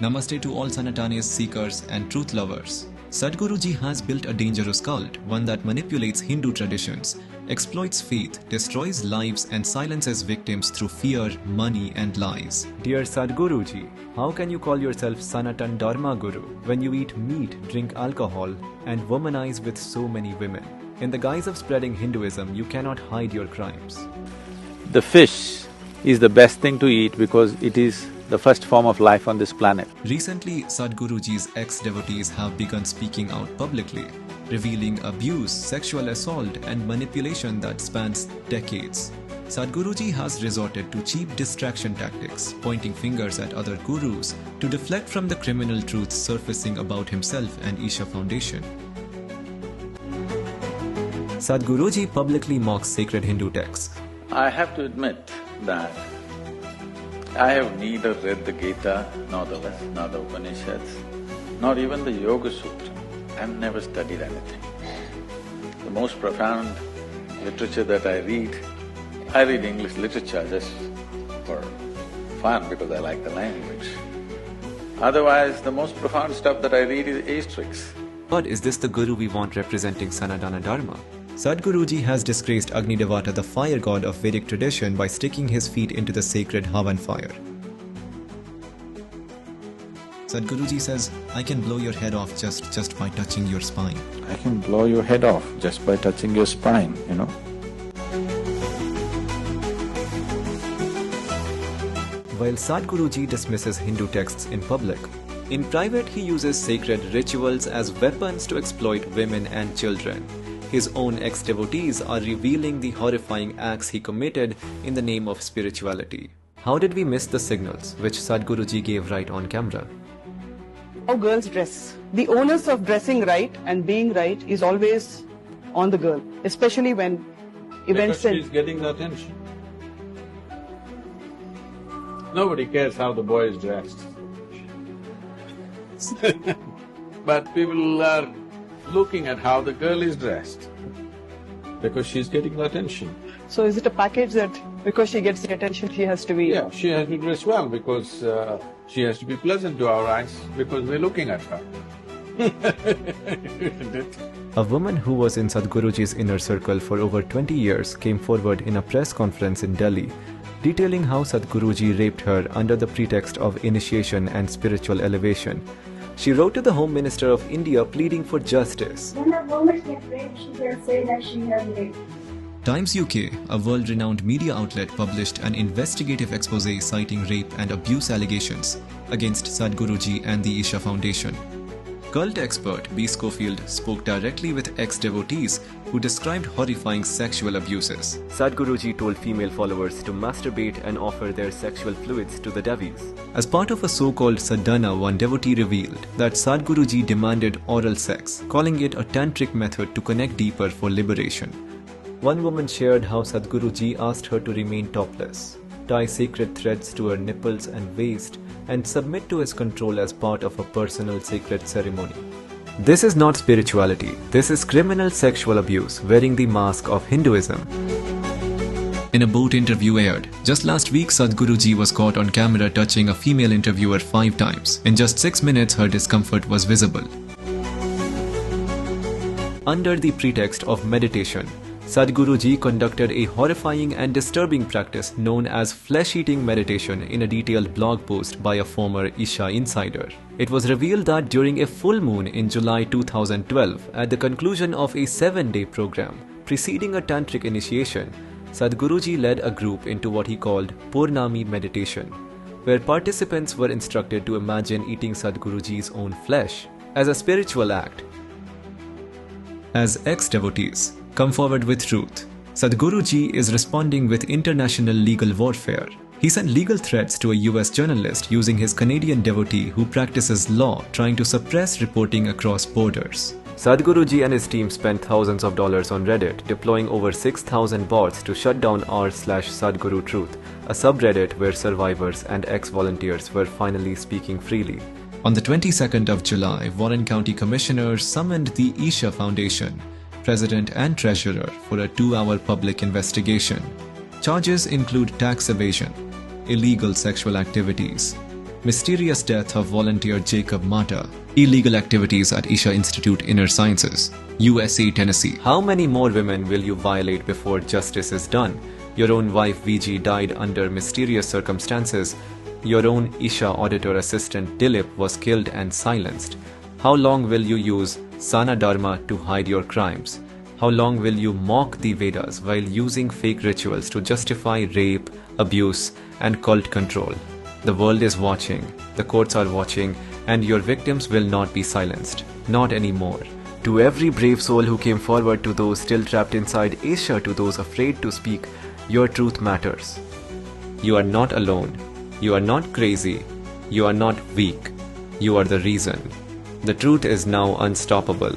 Namaste to all Sanatani's seekers and truth lovers. Sadhguruji has built a dangerous cult, one that manipulates Hindu traditions, exploits faith, destroys lives and silences victims through fear, money and lies. Dear Sadhguruji, how can you call yourself Sanatan Dharma Guru when you eat meat, drink alcohol and womanize with so many women? In the guise of spreading Hinduism, you cannot hide your crimes. The fish is the best thing to eat because it is the first form of life on this planet. Recently, Sadhguruji's ex-devotees have begun speaking out publicly, revealing abuse, sexual assault and manipulation that spans decades. Sadhguruji has resorted to cheap distraction tactics, pointing fingers at other gurus to deflect from the criminal truths surfacing about himself and Isha Foundation. Sadhguruji publicly mocks sacred Hindu texts. I have to admit that I have neither read the Gita, nor the Upanishads, nor even the Yoga Sutra. I've never studied anything. The most profound literature that I read English literature just for fun because I like the language. Otherwise, the most profound stuff that I read is asterisks. But is this the Guru we want representing Sanatana Dharma? Sadhguruji has disgraced Agnidevata, the fire god of Vedic tradition, by sticking his feet into the sacred Havan fire. Sadhguruji says, I can blow your head off just by touching your spine. I can blow your head off just by touching your spine, you know. While Sadhguruji dismisses Hindu texts in public, in private he uses sacred rituals as weapons to exploit women and children. His own ex-devotees are revealing the horrifying acts he committed in the name of spirituality. How did we miss the signals which Sadhguruji gave right on camera? How girls dress. The onus of dressing right and being right is always on the girl, especially when events… Because she's getting the attention. Nobody cares how the boy is dressed. But people are looking at how the girl is dressed because she's getting the attention. So is it a package that because she gets the attention she has to be… Yeah, she has to dress well because she has to be pleasant to our eyes because we're looking at her. Isn't it? A woman who was in Sadhguruji's inner circle for over 20 years came forward in a press conference in Delhi, detailing how Sadhguruji raped her under the pretext of initiation and spiritual elevation. She wrote to the Home Minister of India pleading for justice. When a woman gets raped, she can say that she has raped. Times UK, a world-renowned media outlet, published an investigative expose citing rape and abuse allegations against Sadhguruji and the Isha Foundation. Cult expert B. Schofield spoke directly with ex-devotees who described horrifying sexual abuses. Sadhguruji told female followers to masturbate and offer their sexual fluids to the devis. As part of a so-called sadhana, one devotee revealed that Sadhguruji demanded oral sex, calling it a tantric method to connect deeper for liberation. One woman shared how Sadhguruji asked her to remain topless, tie sacred threads to her nipples and waist, and submit to his control as part of a personal sacred ceremony. This is not spirituality, this is criminal sexual abuse wearing the mask of Hinduism. In a boat interview aired, just last week Sadhguruji was caught on camera touching a female interviewer 5 times. In just 6 minutes her discomfort was visible. Under the pretext of meditation, Sadhguruji conducted a horrifying and disturbing practice known as flesh-eating meditation in a detailed blog post by a former Isha insider. It was revealed that during a full moon in July 2012, at the conclusion of a 7-day program preceding a tantric initiation, Sadhguruji led a group into what he called Purnami meditation, where participants were instructed to imagine eating Sadhguruji's own flesh as a spiritual act. As ex-devotees come forward with truth, Sadhguruji is responding with international legal warfare. He sent legal threats to a US journalist using his Canadian devotee who practices law, trying to suppress reporting across borders. Sadhguruji and his team spent thousands of dollars on Reddit, deploying over 6,000 bots to shut down r/Sadhguru Truth, a subreddit where survivors and ex-volunteers were finally speaking freely. On the 22nd of July, Warren County commissioners summoned the Isha Foundation, president and treasurer, for a 2-hour public investigation. Charges include tax evasion, illegal sexual activities, Mysterious death of volunteer Jacob Mata. Illegal activities at Isha Institute Inner Sciences, USA, Tennessee. How many more women will you violate before justice is done? Your own wife VG died under mysterious circumstances. Your own Isha auditor assistant Dilip was killed and silenced. How long will you use Sana Dharma to hide your crimes? How long will you mock the Vedas while using fake rituals to justify rape, abuse, and cult control? The world is watching, the courts are watching, and your victims will not be silenced. Not anymore. To every brave soul who came forward, to those still trapped inside Asia, to those afraid to speak, your truth matters. You are not alone. You are not crazy. You are not weak. You are the reason. The truth is now unstoppable.